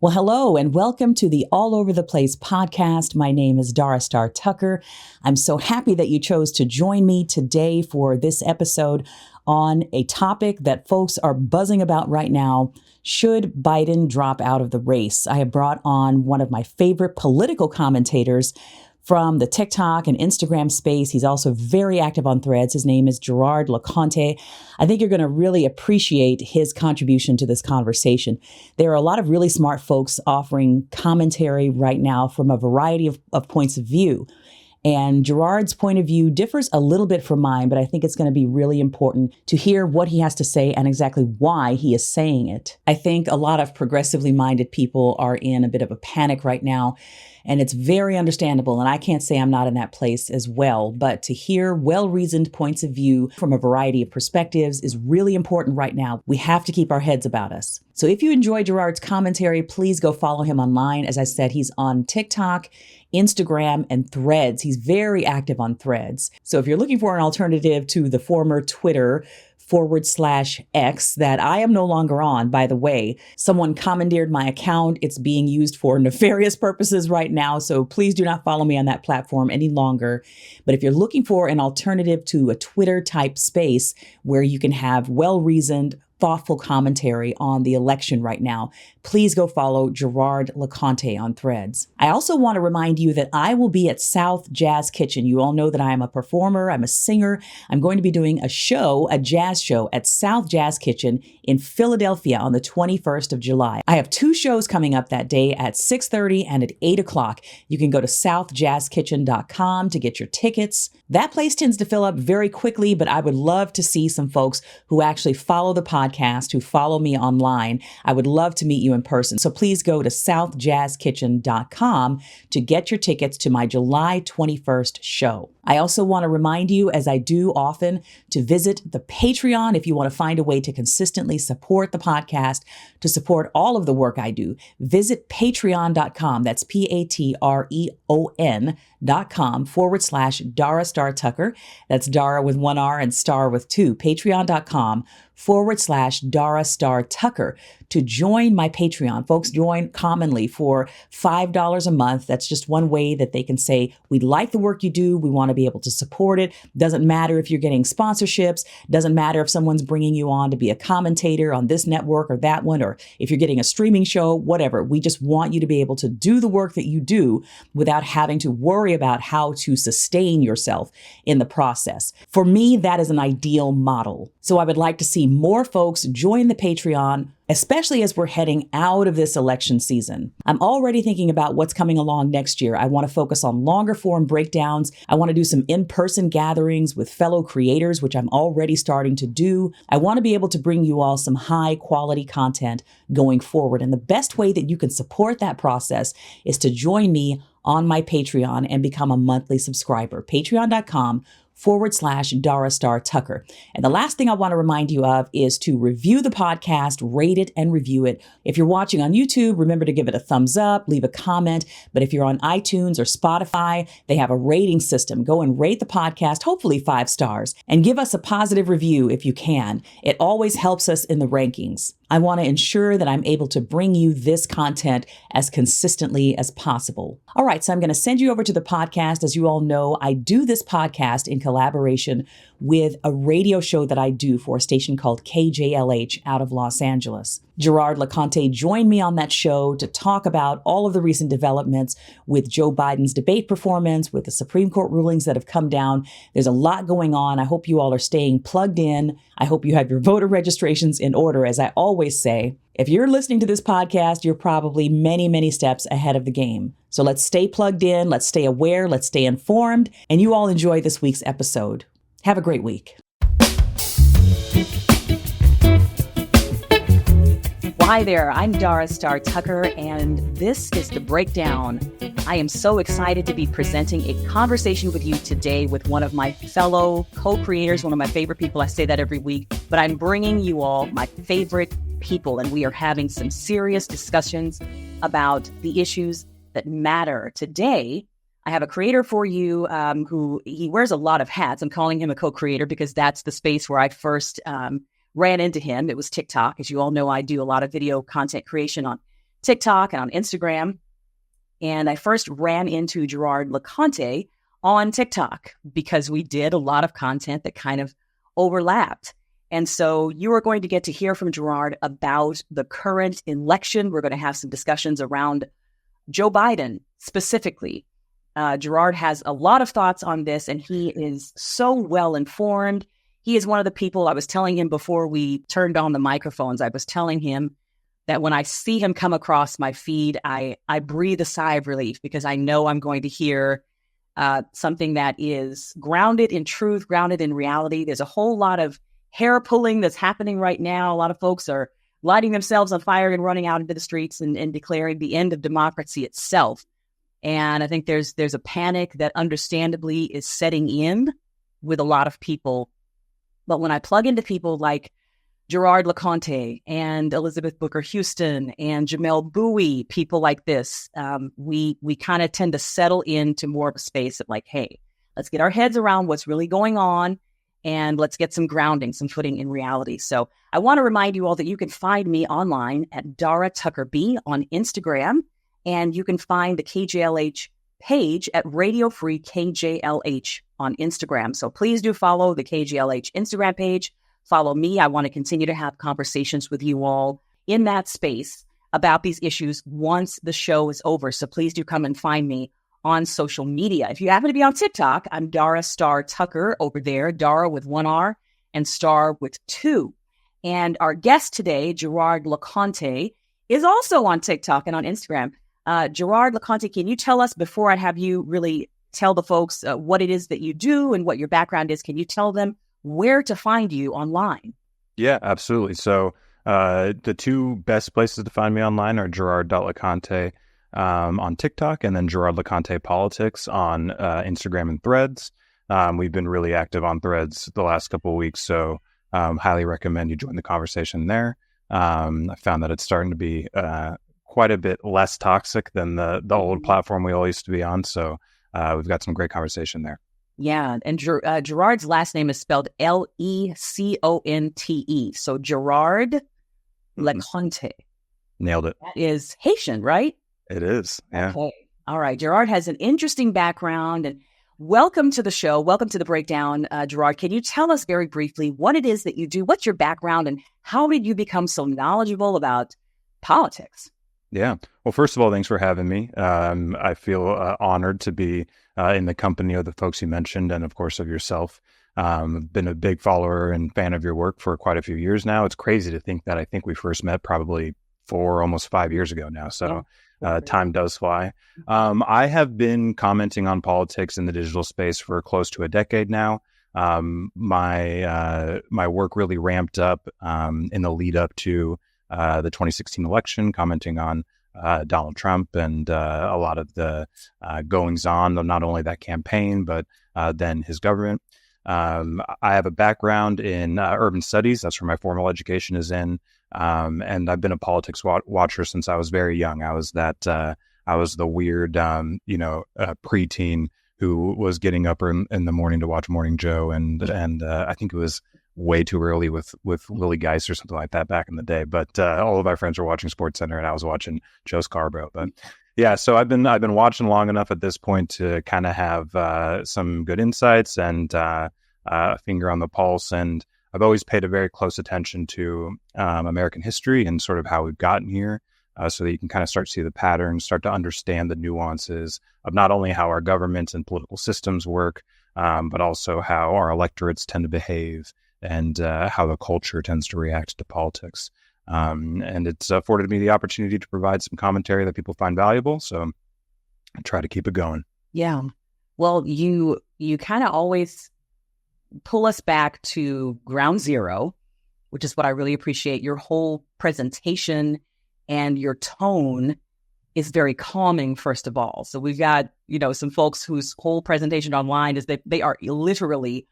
Well, hello and welcome to the All Over the Place podcast. My name is Dara Star Tucker. I'm so happy that you chose to join me today for this episode on a topic that folks are buzzing about right now. Should Biden drop out of the race? I have brought on one of my favorite political commentators from the TikTok and Instagram space. He's also very active on Threads. His name is Gerard LeConte. I think you're going to really appreciate his contribution to this conversation. There are a lot of really smart folks offering commentary right now from a variety of points of view. And Gerard's point of view differs a little bit from mine, but I think it's going to be really important to hear what he has to say and exactly why he is saying it. I think a lot of progressively minded people are in a bit of a panic right now, and it's very understandable. And I can't say I'm not in that place as well, but to hear well-reasoned points of view from a variety of perspectives is really important right now. We have to keep our heads about us. So if you enjoy Gerard's commentary, please go follow him online. As I said, he's on TikTok, Instagram, and Threads. He's very active on Threads. So if you're looking for an alternative to the former Twitter /X that I am no longer on, by the way, someone commandeered my account. It's being used for nefarious purposes right now. So please do not follow me on that platform any longer. But if you're looking for an alternative to a Twitter type space where you can have well-reasoned, thoughtful commentary on the election right now, please go follow Gerard LeConte on Threads. I also want to remind you that I will be at South Jazz Kitchen. You all know that I am a performer. I'm a singer. I'm going to be doing a jazz show at South Jazz Kitchen in Philadelphia on the 21st of July. I have two shows coming up that day at 6:30 and at 8 o'clock. You can go to southjazzkitchen.com to get your tickets. That place tends to fill up very quickly, but I would love to see some folks who actually follow the podcast, who follow me online. I would love to meet you in person. So please go to southjazzkitchen.com to get your tickets to my July 21st show. I also want to remind you, as I do often, to visit the Patreon if you want to find a way to consistently support the podcast, to support all of the work I do. Visit patreon.com. That's patreon.com/Dara Star Tucker. That's Dara with one R and Star with two. Patreon.com/Dara Star Tucker to join my Patreon. Folks join commonly for $5 a month. That's just one way that they can say, we like the work you do. We want to be able to support it. Doesn't matter if you're getting sponsorships. Doesn't matter if someone's bringing you on to be a commentator on this network or that one, or if you're getting a streaming show, whatever. We just want you to be able to do the work that you do without having to worry about how to sustain yourself in the process. For me, that is an ideal model. So I would like to see more folks join the Patreon, especially as we're heading out of this election season. I'm already thinking about what's coming along next year. I want to focus on longer form breakdowns. I want to do some in-person gatherings with fellow creators, which I'm already starting to do. I want to be able to bring you all some high quality content going forward. And the best way that you can support that process is to join me on my Patreon and become a monthly subscriber. Patreon.com/Dara Star Tucker. And the last thing I want to remind you of is to review the podcast, rate it and review it. If you're watching on YouTube, remember to give it a thumbs up, leave a comment. But if you're on iTunes or Spotify, they have a rating system. Go and rate the podcast, hopefully 5 stars, and give us a positive review if you can. It always helps us in the rankings. I want to ensure that I'm able to bring you this content as consistently as possible. All right, so I'm going to send you over to the podcast. As you all know, I do this podcast in collaboration with a radio show that I do for a station called KJLH out of Los Angeles. Gerard LeConte joined me on that show to talk about all of the recent developments with Joe Biden's debate performance, with the Supreme Court rulings that have come down. There's a lot going on. I hope you all are staying plugged in. I hope you have your voter registrations in order. As I always say, if you're listening to this podcast, you're probably many, many steps ahead of the game. So let's stay plugged in. Let's stay aware. Let's stay informed. And you all enjoy this week's episode. Have a great week. Hi there, I'm Dara Star Tucker, and this is The Breakdown. I am so excited to be presenting a conversation with you today with one of my fellow co-creators, one of my favorite people. I say that every week, but I'm bringing you all my favorite people, and we are having some serious discussions about the issues that matter. Today, I have a creator for you who he wears a lot of hats. I'm calling him a co-creator because that's the space where I first ran into him. It was TikTok. As you all know, I do a lot of video content creation on TikTok and on Instagram. And I first ran into Gerard LeConte on TikTok because we did a lot of content that kind of overlapped. And so you are going to get to hear from Gerard about the current election. We're going to have some discussions around Joe Biden specifically. Gerard has a lot of thoughts on this, and he is so well informed. He is one of the people, I was telling him before we turned on the microphones, I was telling him that when I see him come across my feed, I breathe a sigh of relief because I know I'm going to hear something that is grounded in truth, grounded in reality. There's a whole lot of hair pulling that's happening right now. A lot of folks are lighting themselves on fire and running out into the streets and declaring the end of democracy itself. And I think there's a panic that understandably is setting in with a lot of people. But when I plug into people like Gerard LeConte and Elizabeth Booker Houston and Jamel Bowie, people like this, we kind of tend to settle into more of a space of like, hey, let's get our heads around what's really going on and let's get some grounding, some footing in reality. So I want to remind you all that you can find me online at Dara Tucker B on Instagram, and you can find the KJLH page at Radio Free KJLH on Instagram. So please do follow the KJLH Instagram page. Follow me. I want to continue to have conversations with you all in that space about these issues once the show is over. So please do come and find me on social media. If you happen to be on TikTok, I'm Dara Star Tucker over there, Dara with one R and Star with two. And our guest today, Gerard LeConte, is also on TikTok and on Instagram. Gerard LeConte, can you tell us, before I have you really tell the folks what it is that you do and what your background is, can you tell them where to find you online? Yeah, absolutely. So the two best places to find me online are Gerard.LeConte on TikTok, and then Gerard LeConte Politics on Instagram and Threads. We've been really active on Threads the last couple of weeks, so highly recommend you join the conversation there. I found that it's starting to be quite a bit less toxic than the old platform we all used to be on, so we've got some great conversation there. Yeah, and Gerard's last name is spelled Leconte. So Gerard LeConte. Nailed it. That is Haitian, right? It is, yeah. Okay. All right. Gerard has an interesting background. And welcome to the show. Welcome to the breakdown, Gerard. Can you tell us very briefly what it is that you do? What's your background, and how did you become so knowledgeable about politics? Yeah. Well, first of all, thanks for having me. I feel honored to be in the company of the folks you mentioned, and of course of yourself. I've been a big follower and fan of your work for quite a few years now. It's crazy to think that I think we first met probably almost 5 years ago now. So time does fly. I have been commenting on politics in the digital space for close to a decade now. My work really ramped up in the lead up to the 2016 election, commenting on Donald Trump and a lot of the goings on of not only that campaign, but then his government. I have a background in urban studies. That's where my formal education is in. And I've been a politics watcher since I was very young. I was the weird, preteen who was getting up in the morning to watch Morning Joe. And I think it was way too early with Willie Geist or something like that back in the day. But all of our friends were watching SportsCenter and I was watching Joe Scarborough. But yeah, so I've been watching long enough at this point to kind of have some good insights and a finger on the pulse. And I've always paid a very close attention to American history and sort of how we've gotten here, so that you can kind of start to see the patterns, start to understand the nuances of not only how our government and political systems work, but also how our electorates tend to behave and how the culture tends to react to politics. And it's afforded me the opportunity to provide some commentary that people find valuable. So I try to keep it going. Yeah. Well, you kind of always pull us back to ground zero, which is what I really appreciate. Your whole presentation and your tone is very calming, first of all. So we've got, some folks whose whole presentation online is that they are literally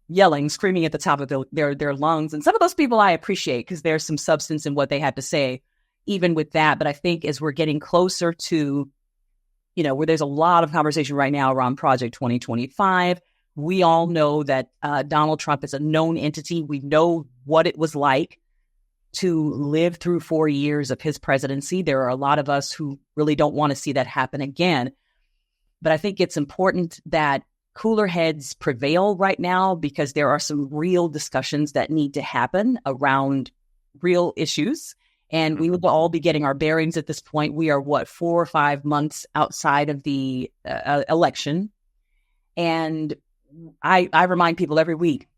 yelling, screaming at the top of their lungs. And some of those people I appreciate because there's some substance in what they had to say, even with that. But I think as we're getting closer to, where there's a lot of conversation right now around Project 2025, we all know that Donald Trump is a known entity. We know what it was like to live through 4 years of his presidency. There are a lot of us who really don't want to see that happen again. But I think it's important that cooler heads prevail right now, because there are some real discussions that need to happen around real issues. And we will all be getting our bearings at this point. We are, 4 or 5 months outside of the election. And I remind people every week,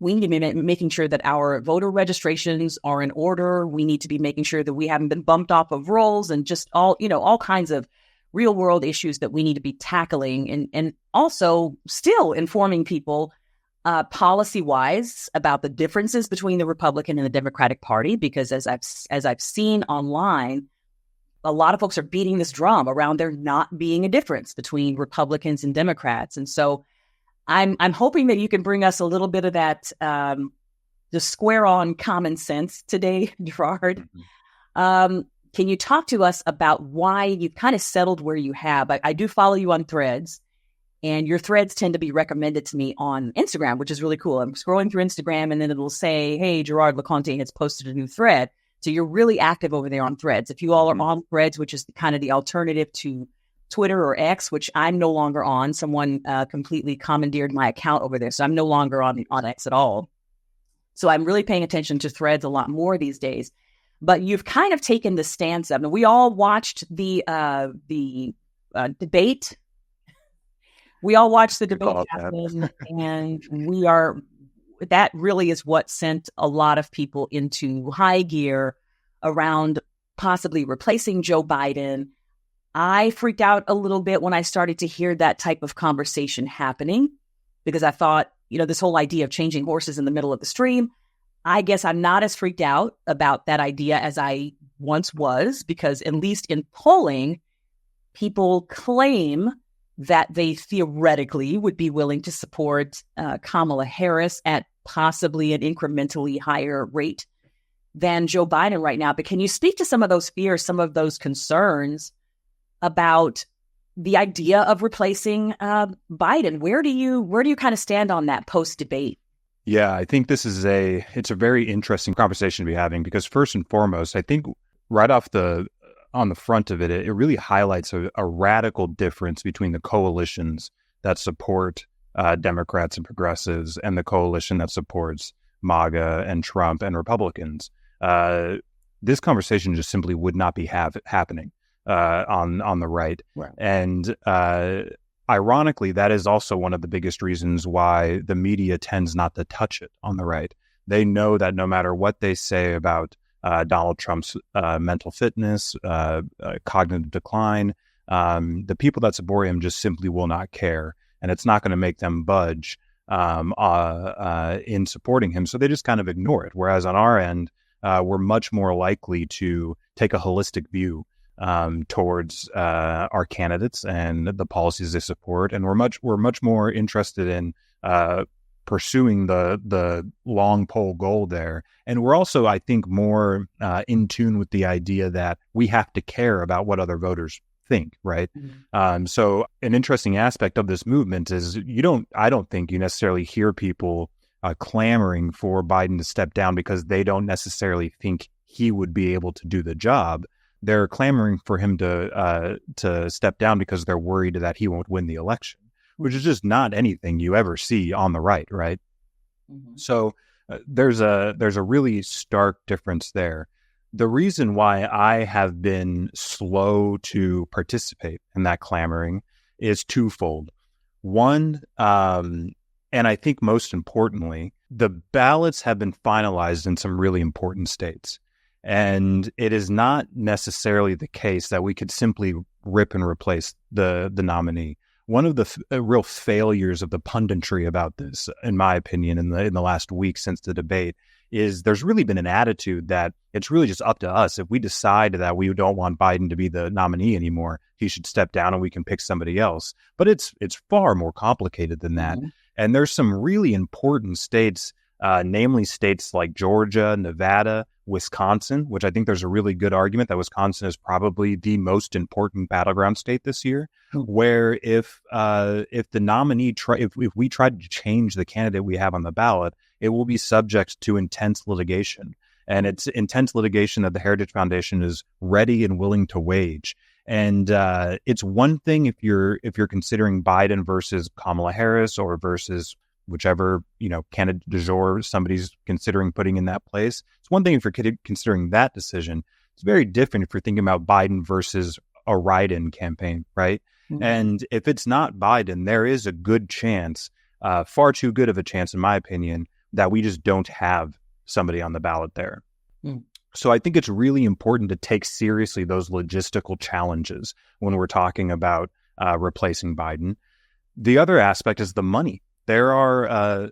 we need to be making sure that our voter registrations are in order. We need to be making sure that we haven't been bumped off of rolls, and just all kinds of real world issues that we need to be tackling, and also still informing people policy wise about the differences between the Republican and the Democratic Party, because as I've seen online, a lot of folks are beating this drum around there not being a difference between Republicans and Democrats. And so I'm hoping that you can bring us a little bit of that just square on common sense today, Gerard. Can you talk to us about why you've kind of settled where you have? I do follow you on Threads, and your threads tend to be recommended to me on Instagram, which is really cool. I'm scrolling through Instagram, and then it'll say, hey, Gerard LeConte has posted a new thread. So you're really active over there on Threads. If you all are on Threads, which is kind of the alternative to Twitter or X, which I'm no longer on. Someone completely commandeered my account over there, so I'm no longer on X at all. So I'm really paying attention to Threads a lot more these days. But you've kind of taken the stance of, and we all watched the debate. We all watched the debate happen, and that really is what sent a lot of people into high gear around possibly replacing Joe Biden. I freaked out a little bit when I started to hear that type of conversation happening, because I thought, this whole idea of changing horses in the middle of the stream, I guess I'm not as freaked out about that idea as I once was, because at least in polling, people claim that they theoretically would be willing to support Kamala Harris at possibly an incrementally higher rate than Joe Biden right now. But can you speak to some of those fears, some of those concerns about the idea of replacing Biden? Where do you kind of stand on that post-debate? Yeah, I think it's a very interesting conversation to be having, because first and foremost, I think right on the front of it, it really highlights a radical difference between the coalitions that support Democrats and progressives and the coalition that supports MAGA and Trump and Republicans. This conversation just simply would not be happening on the right. And ironically, that is also one of the biggest reasons why the media tends not to touch it on the right. They know that no matter what they say about Donald Trump's mental fitness, cognitive decline, the people that support him just simply will not care, and it's not going to make them budge in supporting him. So they just kind of ignore it. Whereas on our end, we're much more likely to take a holistic view towards our candidates and the policies they support, and we're much more interested in pursuing the long pole goal there. And we're also, I think, more in tune with the idea that we have to care about what other voters think, right? Mm-hmm. So an interesting aspect of this movement is I don't think you necessarily hear people clamoring for Biden to step down because they don't necessarily think he would be able to do the job. They're clamoring for him to step down because they're worried that he won't win the election, which is just not anything you ever see on the right, right? Mm-hmm. So there's a really stark difference there. The reason why I have been slow to participate in that clamoring is twofold. One, and I think most importantly, the ballots have been finalized in some really important states. And it is not necessarily the case that we could simply rip and replace the nominee. One of the real failures of the punditry about this, in my opinion, in the last week since the debate, is there's really been an attitude that it's really just up to us. If we decide that we don't want Biden to be the nominee anymore, he should step down and we can pick somebody else. But it's far more complicated than that. Mm-hmm. And there's some really important states, namely states like Georgia, Nevada, Wisconsin, which I think there's a really good argument that Wisconsin is probably the most important battleground state this year, where if the nominee, if we tried to change the candidate we have on the ballot, it will be subject to intense litigation. And it's intense litigation that the Heritage Foundation is ready and willing to wage. And it's one thing if you're considering Biden versus Kamala Harris or versus whichever candidate du jour somebody's considering putting in that place. It's one thing if you're considering that decision. It's very different if you're thinking about Biden versus a write-in campaign, right? Mm-hmm. And if it's not Biden, there is a good chance, far too good of a chance, in my opinion, that we just don't have somebody on the ballot there. Mm. So I think it's really important to take seriously those logistical challenges when we're talking about replacing Biden. The other aspect is the money. There are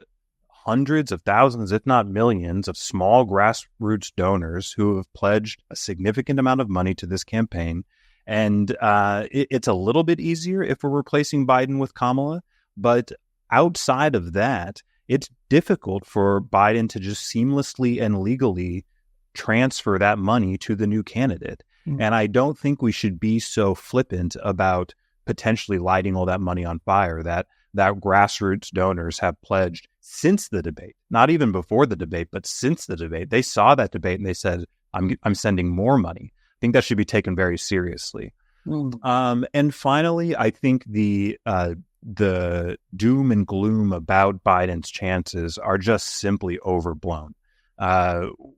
hundreds of thousands, if not millions, of small grassroots donors who have pledged a significant amount of money to this campaign. And it's a little bit easier if we're replacing Biden with Kamala. But outside of that, it's difficult for Biden to just seamlessly and legally transfer that money to the new candidate. Mm-hmm. And I don't think we should be so flippant about potentially lighting all that money on fire that grassroots donors have pledged since the debate, not even before the debate, but since the debate. They saw that debate and they said, I'm sending more money. I think that should be taken very seriously. Mm. And finally, I think the doom and gloom about Biden's chances are just simply overblown.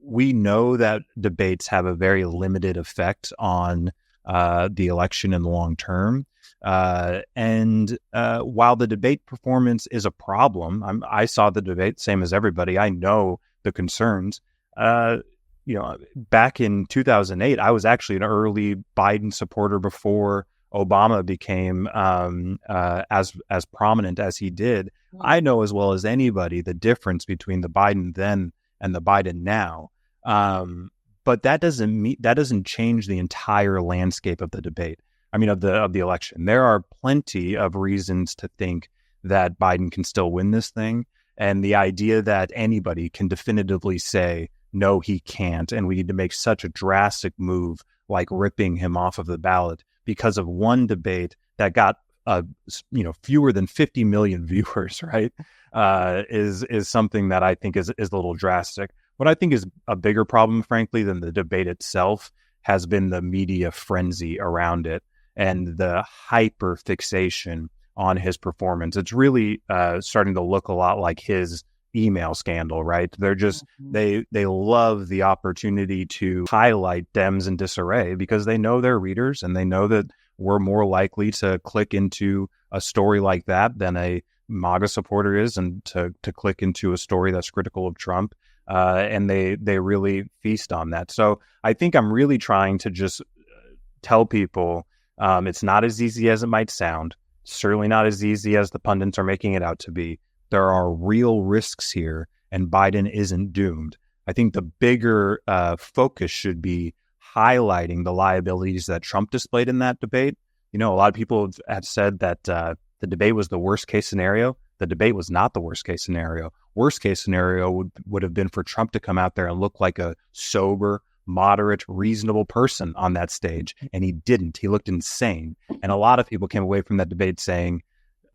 We know that debates have a very limited effect on the election in the long term. And while the debate performance is a problem, I saw the debate, same as everybody. I know the concerns. Back in 2008, I was actually an early Biden supporter before Obama became as prominent as he did. I know as well as anybody the difference between the Biden then and the Biden now. But that doesn't change the entire landscape of the debate. I mean, of the election. There are plenty of reasons to think that Biden can still win this thing. And the idea that anybody can definitively say, no, he can't, and we need to make such a drastic move like ripping him off of the ballot because of one debate that got fewer than 50 million viewers, right? Is something that I think is a little drastic. What I think is a bigger problem, frankly, than the debate itself has been the media frenzy around it and the hyper fixation on his performance. It's really starting to look a lot like his email scandal, right? They're just, they love the opportunity to highlight Dems in disarray because they know their readers and they know that we're more likely to click into a story like that than a MAGA supporter is, and to click into a story that's critical of Trump. And they really feast on that. So I think I'm really trying to just tell people it's not as easy as it might sound. Certainly not as easy as the pundits are making it out to be. There are real risks here, and Biden isn't doomed. I think the bigger focus should be highlighting the liabilities that Trump displayed in that debate. A lot of people have said that the debate was the worst case scenario. The debate was not the worst case scenario. Worst case scenario would have been for Trump to come out there and look like a sober, moderate, reasonable person on that stage. And he didn't. He looked insane. And a lot of people came away from that debate saying,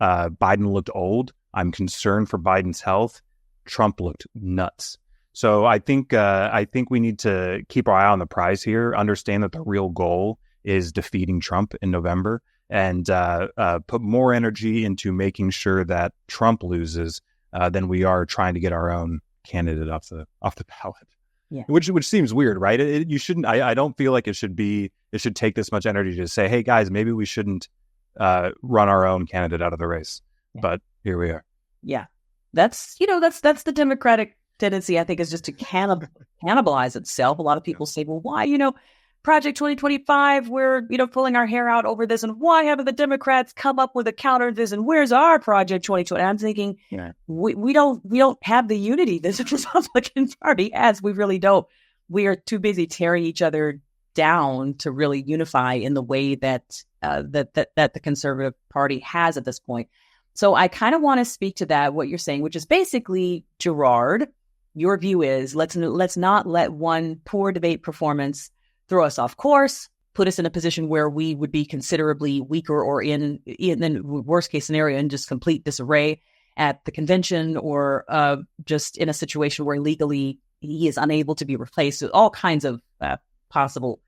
Biden looked old. I'm concerned for Biden's health. Trump looked nuts. So I think we need to keep our eye on the prize here, understand that the real goal is defeating Trump in November, and put more energy into making sure that Trump loses than we are trying to get our own candidate off the ballot. Yeah. Which seems weird, right? You shouldn't. I don't feel like it should take this much energy to say, hey guys, maybe we shouldn't run our own candidate out of the race. Yeah. But here we are. Yeah, that's the Democratic tendency, I think, is just to cannibalize itself. A lot of people say, well, why, Project 2025, we're, pulling our hair out over this, and why haven't the Democrats come up with a counter to this, and where's our Project 2020? I'm thinking, we don't have the unity that the Republican Party has. We really don't. We are too busy tearing each other down to really unify in the way that the Conservative Party has at this point. So I kind of want to speak to that, what you're saying, which is basically, Gerard, your view is let's not let one poor debate performance throw us off course, put us in a position where we would be considerably weaker or in worst case scenario in just complete disarray at the convention, or just in a situation where legally he is unable to be replaced. So all kinds of possible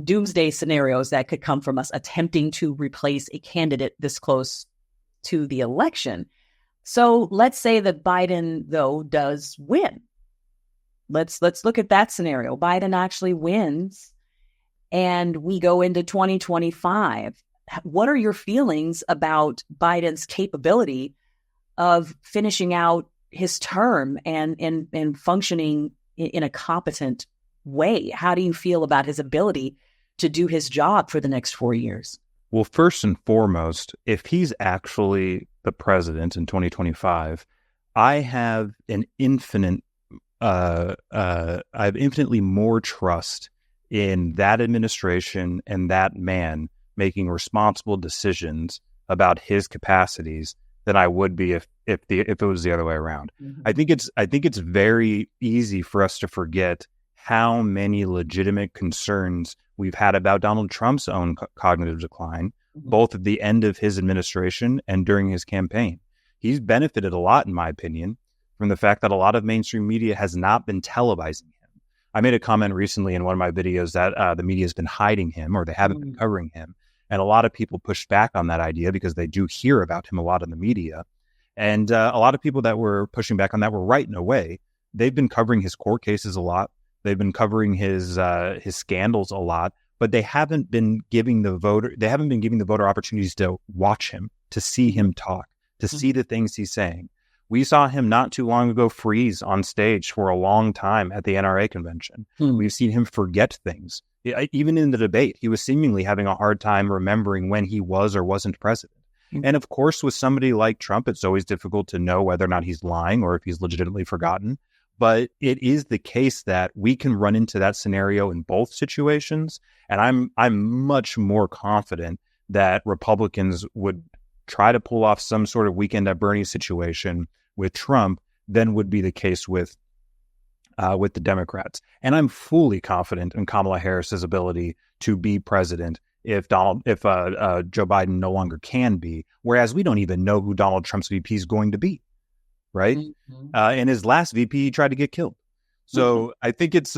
doomsday scenarios that could come from us attempting to replace a candidate this close to the election. So let's say that Biden, though, does win. Let's look at that scenario. Biden actually wins and we go into 2025. What are your feelings about Biden's capability of finishing out his term and functioning in a competent way? How do you feel about his ability to do his job for the next 4 years? Well, first and foremost, if he's actually the president in 2025, I have infinitely more trust in that administration and that man making responsible decisions about his capacities than I would be if it was the other way around. Mm-hmm. I think it's very easy for us to forget how many legitimate concerns we've had about Donald Trump's own cognitive decline, mm-hmm. both at the end of his administration and during his campaign. He's benefited a lot, in my opinion, from the fact that a lot of mainstream media has not been televising him. I made a comment recently in one of my videos that the media has been hiding him, or they haven't been covering him. And a lot of people pushed back on that idea because they do hear about him a lot in the media. And a lot of people that were pushing back on that were right in a way. They've been covering his court cases a lot. They've been covering his scandals a lot, but they haven't been giving the voter opportunities to watch him, to see him talk, to see the things he's saying. We saw him not too long ago freeze on stage for a long time at the NRA convention. We've seen him forget things. Even in the debate, he was seemingly having a hard time remembering when he was or wasn't president. And of course, with somebody like Trump, it's always difficult to know whether or not he's lying or if he's legitimately forgotten. But it is the case that we can run into that scenario in both situations. And I'm much more confident that Republicans would try to pull off some sort of weekend at Bernie situation with Trump than would be the case with the Democrats. And I'm fully confident in Kamala Harris's ability to be president if Joe Biden no longer can be, whereas we don't even know who Donald Trump's VP is going to be. Right. In his last VP, he tried to get killed. So I think it's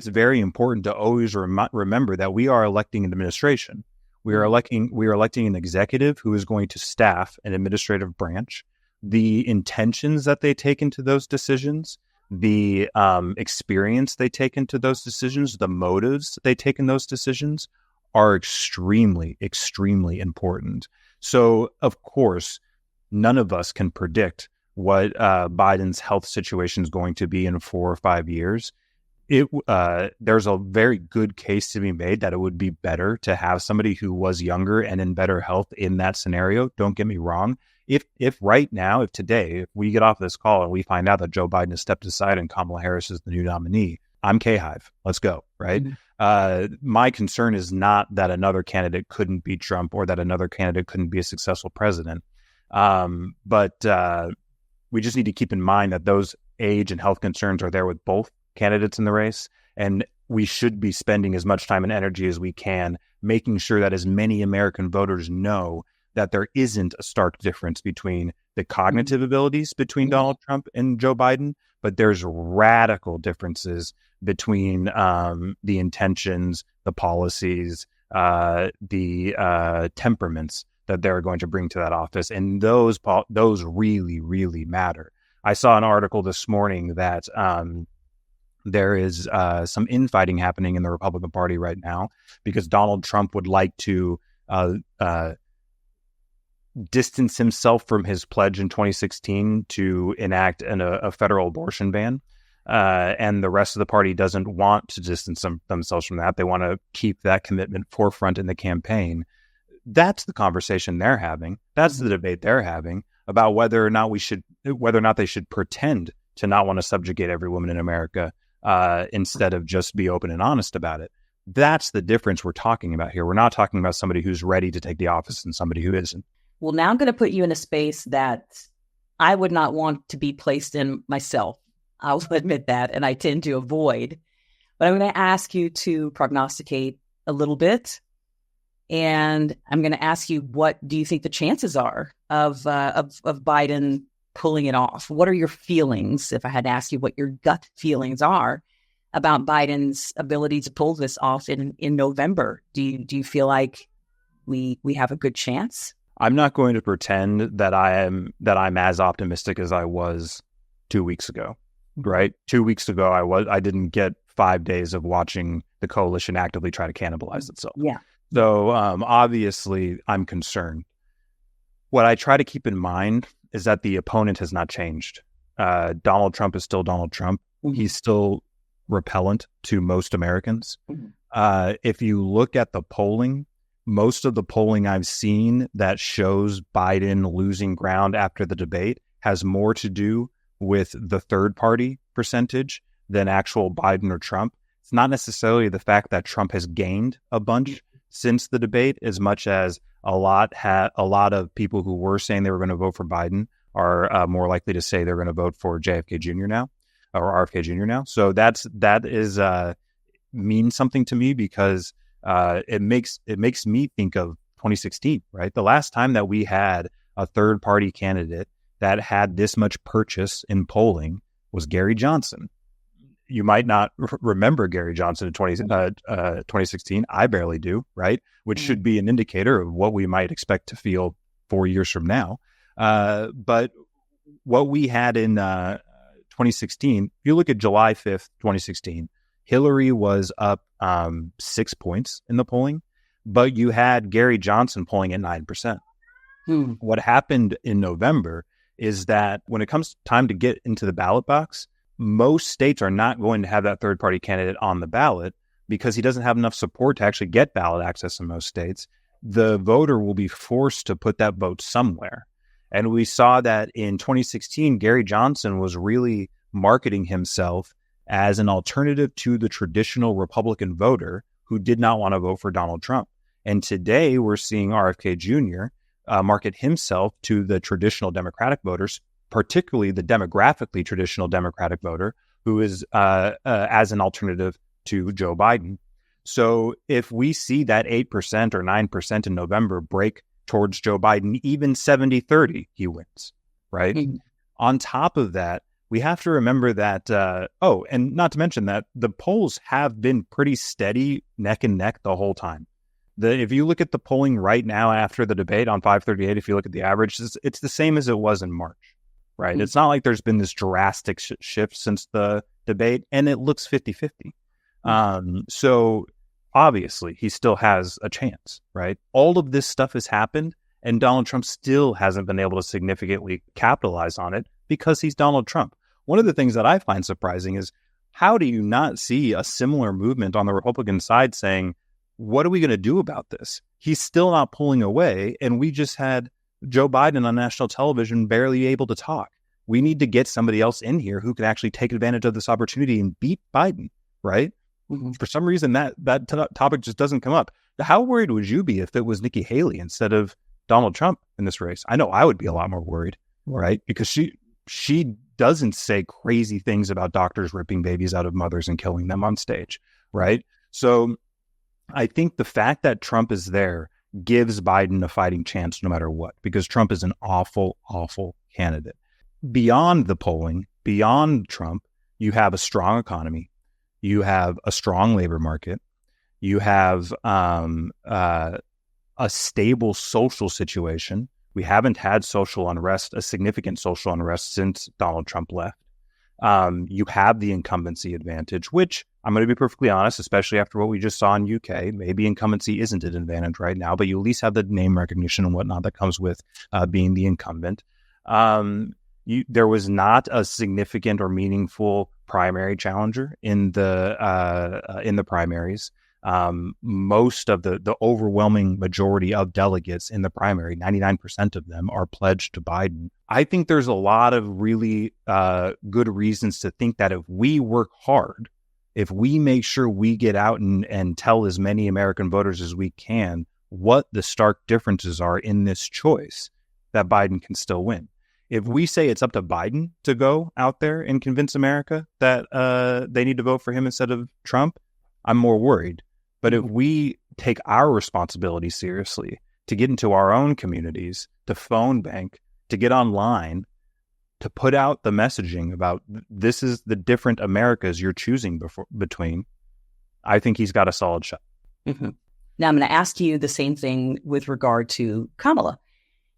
very important to always remember that we are electing an administration. We are electing an executive who is going to staff an administrative branch. The intentions that they take into those decisions, the experience they take into those decisions, the motives they take in those decisions are extremely, extremely important. So, of course, none of us can predict what Biden's health situation is going to be in 4 or 5 years. There's a very good case to be made that it would be better to have somebody who was younger and in better health in that scenario. Don't get me wrong. If today, if we get off this call and we find out that Joe Biden has stepped aside and Kamala Harris is the new nominee, I'm K-Hive. Let's go, right? My concern is not that another candidate couldn't beat Trump or that another candidate couldn't be a successful president. But we just need to keep in mind that those age and health concerns are there with both candidates in the race. And we should be spending as much time and energy as we can, making sure that as many American voters know that there isn't a stark difference between the cognitive abilities between Donald Trump and Joe Biden, but there's radical differences between the intentions, the policies, the temperaments that they're going to bring to that office. And those really, really matter. I saw an article this morning that there is some infighting happening in the Republican Party right now because Donald Trump would like to distance himself from his pledge in 2016 to enact a federal abortion ban. And the rest of the party doesn't want to distance themselves from that. They want to keep that commitment forefront in the campaign. That's the conversation they're having. That's the debate they're having about whether or not they should pretend to not want to subjugate every woman in America instead of just be open and honest about it. That's the difference we're talking about here. We're not talking about somebody who's ready to take the office and somebody who isn't. Well, now I'm going to put you in a space that I would not want to be placed in myself. I'll admit that, and I tend to avoid. But I'm going to ask you to prognosticate a little bit. And I'm going to ask you, what do you think the chances are of Biden pulling it off? What are your feelings, if I had to ask you what your gut feelings are about Biden's ability to pull this off in November? Do you feel like we have a good chance? I'm not going to pretend that I'm as optimistic as I was 2 weeks ago, right? 2 weeks ago, I didn't get 5 days of watching the coalition actively try to cannibalize itself. Yeah. So obviously, I'm concerned. What I try to keep in mind is that the opponent has not changed. Donald Trump is still Donald Trump. Mm-hmm. He's still repellent to most Americans. Mm-hmm. If you look at the polling, most of the polling I've seen that shows Biden losing ground after the debate has more to do with the third party percentage than actual Biden or Trump. It's not necessarily the fact that Trump has gained a bunch since the debate, as much as a lot of people who were saying they were going to vote for Biden are more likely to say they're going to vote for JFK Jr. now or RFK Jr. now. So that means something to me because it makes me think of 2016, right? The last time that we had a third party candidate that had this much purchase in polling was Gary Johnson. You might not remember Gary Johnson in 2016. I barely do, right? Which should be an indicator of what we might expect to feel 4 years from now. But what we had in 2016, if you look at July 5th, 2016, Hillary was up 6 points in the polling, but you had Gary Johnson polling at 9%. What happened in November is that when it comes time to get into the ballot box, most states are not going to have that third party candidate on the ballot because he doesn't have enough support to actually get ballot access in most states. The voter will be forced to put that vote somewhere. And we saw that in 2016, Gary Johnson was really marketing himself as an alternative to the traditional Republican voter who did not want to vote for Donald Trump. And today we're seeing RFK Jr. Market himself to the traditional Democratic voters, particularly the demographically traditional Democratic voter, who is as an alternative to Joe Biden. So if we see that 8% or 9% in November break towards Joe Biden, even 70-30, he wins, right? Mm-hmm. On top of that, we have to remember that, and not to mention that the polls have been pretty steady neck and neck the whole time. If you look at the polling right now after the debate on 538, if you look at the average, it's the same as it was in March. Right. Mm-hmm. It's not like there's been this drastic shift since the debate, and it looks 50-50. Mm-hmm. So obviously he still has a chance, right? All of this stuff has happened, and Donald Trump still hasn't been able to significantly capitalize on it because he's Donald Trump. One of the things that I find surprising is how do you not see a similar movement on the Republican side saying, what are we going to do about this? He's still not pulling away, and we just had Joe Biden on national television barely able to talk. We need to get somebody else in here who can actually take advantage of this opportunity and beat Biden, right? Mm-hmm. For some reason, that topic just doesn't come up. How worried would you be if it was Nikki Haley instead of Donald Trump in this race? I know I would be a lot more worried, right? Because she doesn't say crazy things about doctors ripping babies out of mothers and killing them on stage, right? So I think the fact that Trump is there gives Biden a fighting chance no matter what, because Trump is an awful, awful candidate. Beyond the polling, beyond Trump, you have a strong economy, you have a strong labor market, you have a stable social situation. We haven't had social unrest, a significant social unrest since Donald Trump left. You have the incumbency advantage, which I'm going to be perfectly honest, especially after what we just saw in UK, maybe incumbency isn't an advantage right now, but you at least have the name recognition and whatnot that comes with being the incumbent. There was not a significant or meaningful primary challenger in the primaries. Most of the overwhelming majority of delegates in the primary, 99% of them, are pledged to Biden. I think there's a lot of really good reasons to think that if we work hard, if we make sure we get out and tell as many American voters as we can what the stark differences are in this choice, that Biden can still win. If we say it's up to Biden to go out there and convince America that they need to vote for him instead of Trump, I'm more worried. But if we take our responsibility seriously to get into our own communities, to phone bank, to get online, to put out the messaging about this is the different Americas you're choosing between, I think he's got a solid shot. Mm-hmm. Now, I'm going to ask you the same thing with regard to Kamala.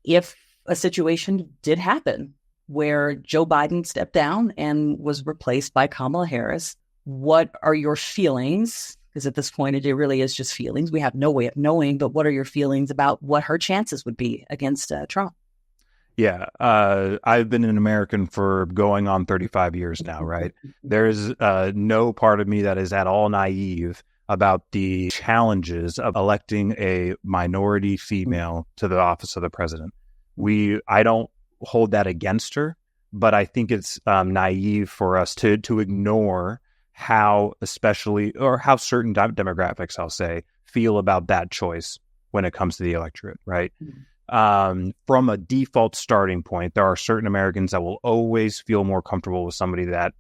If a situation did happen where Joe Biden stepped down and was replaced by Kamala Harris, what are your feelings? Because at this point, it really is just feelings. We have no way of knowing, but what are your feelings about what her chances would be against Trump? Yeah, I've been an American for going on 35 years now, right? There's no part of me that is at all naive about the challenges of electing a minority female to the office of the president. I don't hold that against her, but I think it's naive for us to ignore how certain demographics, I'll say, feel about that choice when it comes to the electorate, right? From a default starting point, there are certain Americans that will always feel more comfortable with somebody that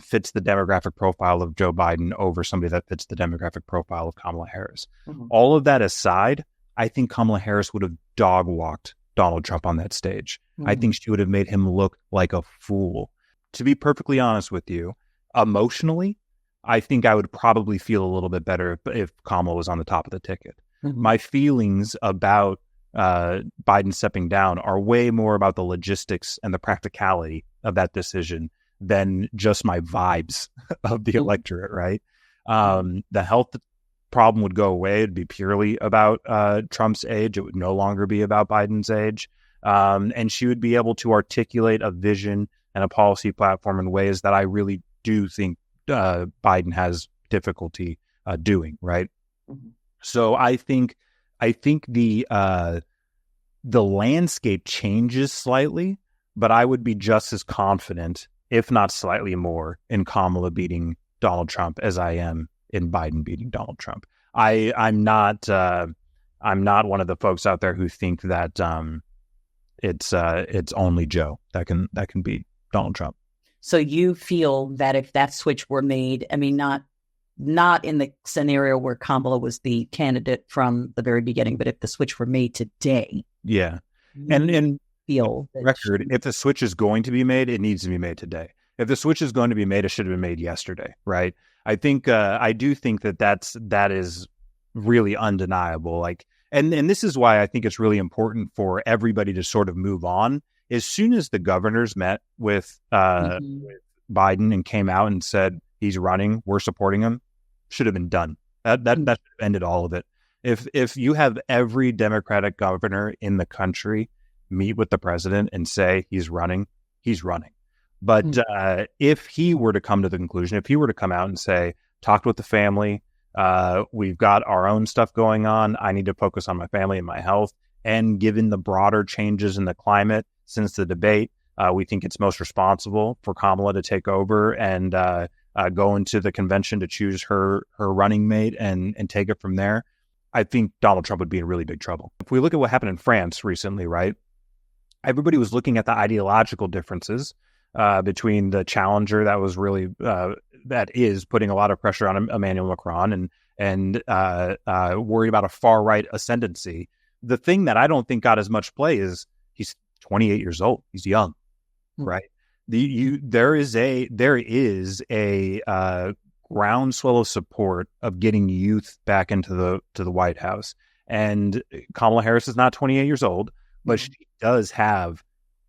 fits the demographic profile of Joe Biden over somebody that fits the demographic profile of Kamala Harris. Mm-hmm. All of that aside, I think Kamala Harris would have dog-walked Donald Trump on that stage. Mm-hmm. I think she would have made him look like a fool. To be perfectly honest with you, emotionally, I think I would probably feel a little bit better if Kamala was on the top of the ticket. Mm-hmm. My feelings about Biden stepping down are way more about the logistics and the practicality of that decision than just my vibes of the electorate, right? The health problem would go away. It'd be purely about Trump's age. It would no longer be about Biden's age. And she would be able to articulate a vision and a policy platform in ways that I really do think Biden has difficulty doing, right? Mm-hmm. So I think the landscape changes slightly, but I would be just as confident, if not slightly more, in Kamala beating Donald Trump as I am in Biden beating Donald Trump. I'm not one of the folks out there who think that it's only Joe that can beat Donald Trump. So you feel that if that switch were made, I mean, not in the scenario where Kamala was the candidate from the very beginning, but if the switch were made today. Yeah. And feel record, if the switch is going to be made, it needs to be made today. If the switch is going to be made, it should have been made yesterday, right? I do think that is really undeniable. Like, and this is why I think it's really important for everybody to sort of move on. As soon as the governors met with with Biden and came out and said he's running, we're supporting him, should have been done. That ended all of it. If you have every Democratic governor in the country meet with the president and say he's running, he's running. But if he were to come to the conclusion, if he were to come out and say, talked with the family, we've got our own stuff going on, I need to focus on my family and my health, and given the broader changes in the climate since the debate, we think it's most responsible for Kamala to take over and go into the convention to choose her running mate and take it from there. I think Donald Trump would be in really big trouble. If we look at what happened in France recently, right? Everybody was looking at the ideological differences between the challenger that was really that is putting a lot of pressure on Emmanuel Macron and worried about a far right ascendancy. The thing that I don't think got as much play is he's 28 years old. He's young, right? There is a groundswell of support of getting youth back into the White House, and Kamala Harris is not 28 years old, but she does have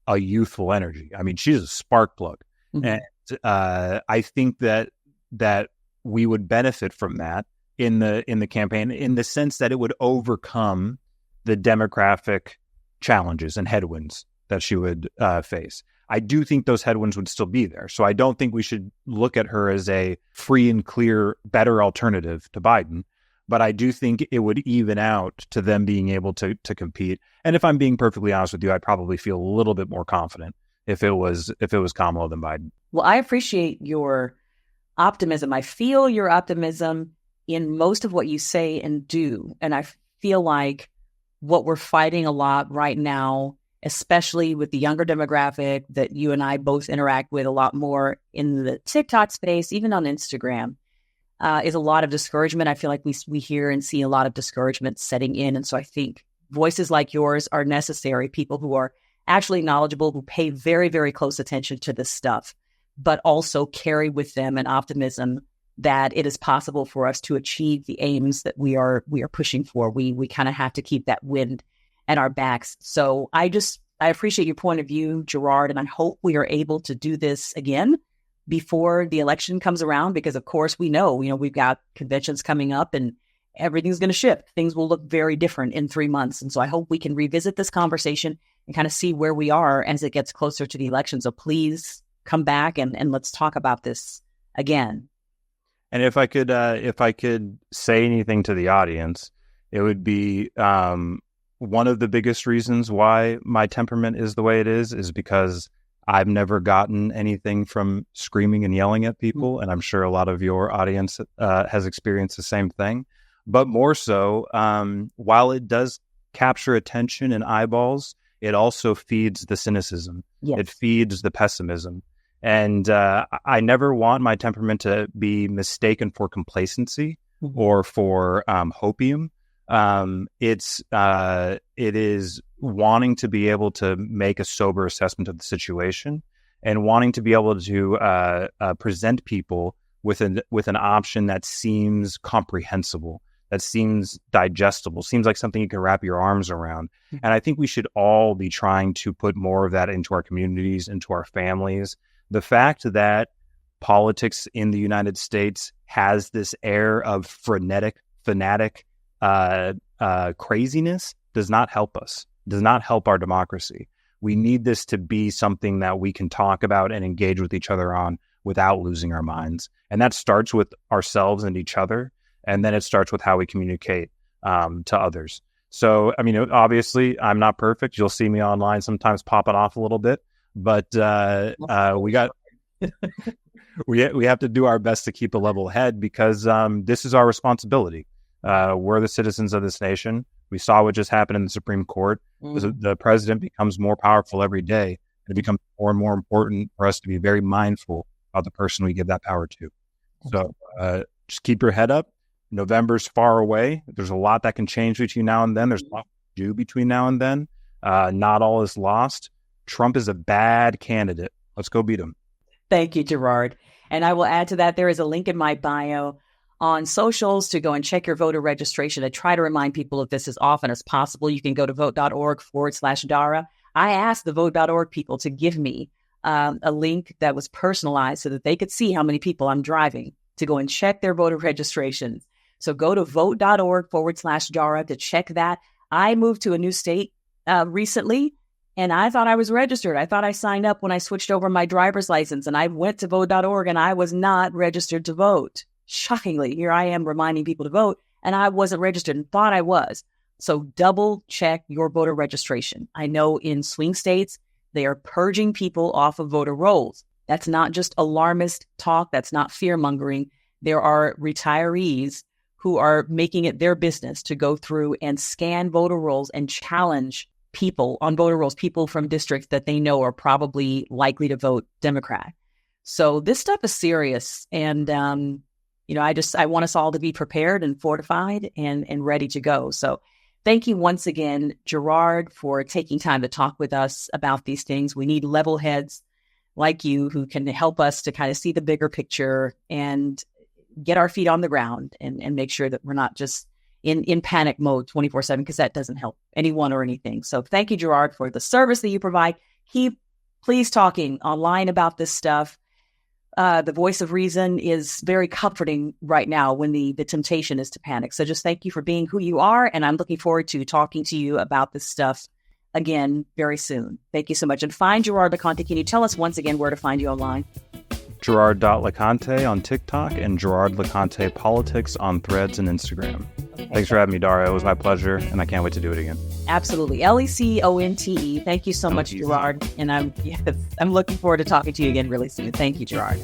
a youthful energy. I mean, she's a spark plug, and I think that we would benefit from that in the campaign, in the sense that it would overcome the demographic challenges and headwinds that she would face. I do think those headwinds would still be there. So I don't think we should look at her as a free and clear, better alternative to Biden. But I do think it would even out to them being able to compete. And if I'm being perfectly honest with you, I'd probably feel a little bit more confident if it was Kamala than Biden. Well, I appreciate your optimism. I feel your optimism in most of what you say and do. And I feel like what we're fighting a lot right now, especially with the younger demographic that you and I both interact with a lot more in the TikTok space, even on Instagram, is a lot of discouragement. I feel like we hear and see a lot of discouragement setting in. And so I think voices like yours are necessary, people who are actually knowledgeable, who pay very, very close attention to this stuff, but also carry with them an optimism that it is possible for us to achieve the aims that we are pushing for. We kind of have to keep that wind at our backs. So I appreciate your point of view, Gerard, and I hope we are able to do this again before the election comes around, because of course we know, we've got conventions coming up and everything's going to shift. Things will look very different in 3 months. And so I hope we can revisit this conversation and kind of see where we are as it gets closer to the election. So please come back and let's talk about this again. And if I could say anything to the audience, it would be one of the biggest reasons why my temperament is the way it is because I've never gotten anything from screaming and yelling at people, and I'm sure a lot of your audience has experienced the same thing. But more so, while it does capture attention and eyeballs, it also feeds the cynicism. Yes. It feeds the pessimism. And I never want my temperament to be mistaken for complacency or for hopium. It is wanting to be able to make a sober assessment of the situation and wanting to be able to present people with an option that seems comprehensible, that seems digestible, seems like something you can wrap your arms around. And I think we should all be trying to put more of that into our communities, into our families. The fact that politics in the United States has this air of fanatic craziness does not help us, does not help our democracy. We need this to be something that we can talk about and engage with each other on without losing our minds. And that starts with ourselves and each other. And then it starts with how we communicate to others. So, I mean, obviously, I'm not perfect. You'll see me online sometimes popping off a little bit. But we have to do our best to keep a level head because this is our responsibility. We're the citizens of this nation. We saw what just happened in the Supreme Court. The president becomes more powerful every day. And it becomes more and more important for us to be very mindful of the person we give that power to. So just keep your head up. November's far away. There's a lot that can change between now and then. There's a lot to do between now and then. Not all is lost. Trump is a bad candidate. Let's go beat him. Thank you, Gerard. And I will add to that, there is a link in my bio on socials to go and check your voter registration. I try to remind people of this as often as possible. You can go to vote.org/Dara. I asked the vote.org people to give me a link that was personalized so that they could see how many people I'm driving to go and check their voter registrations. So go to vote.org/Dara to check that. I moved to a new state recently, and I thought I was registered. I thought I signed up when I switched over my driver's license, and I went to vote.org, and I was not registered to vote. Shockingly, here I am reminding people to vote, and I wasn't registered and thought I was. So double check your voter registration. I know in swing states, they are purging people off of voter rolls. That's not just alarmist talk. That's not fear-mongering. There are retirees who are making it their business to go through and scan voter rolls and challenge people on voter rolls, people from districts that they know are probably likely to vote Democrat. So this stuff is serious. And, I want us all to be prepared and fortified and ready to go. So thank you once again, Gerard, for taking time to talk with us about these things. We need level heads like you who can help us to kind of see the bigger picture and get our feet on the ground and make sure that we're not just in panic mode 24/7, because that doesn't help anyone or anything. So thank you, Gerard, for the service that you provide. Keep please talking online about this stuff. The voice of reason is very comforting right now when the temptation is to panic. So just thank you for being who you are. And I'm looking forward to talking to you about this stuff again very soon. Thank you so much. And find Gerard LeConte. Can you tell us once again where to find you online? Gerard.LeConte on TikTok and Gerard LeConte Politics on Threads and Instagram. Okay. Thanks for having me, Dara. It was my pleasure, and I can't wait to do it again. Absolutely. LeConte. Thank you so much, Gerard. And I'm looking forward to talking to you again really soon. Thank you, Gerard.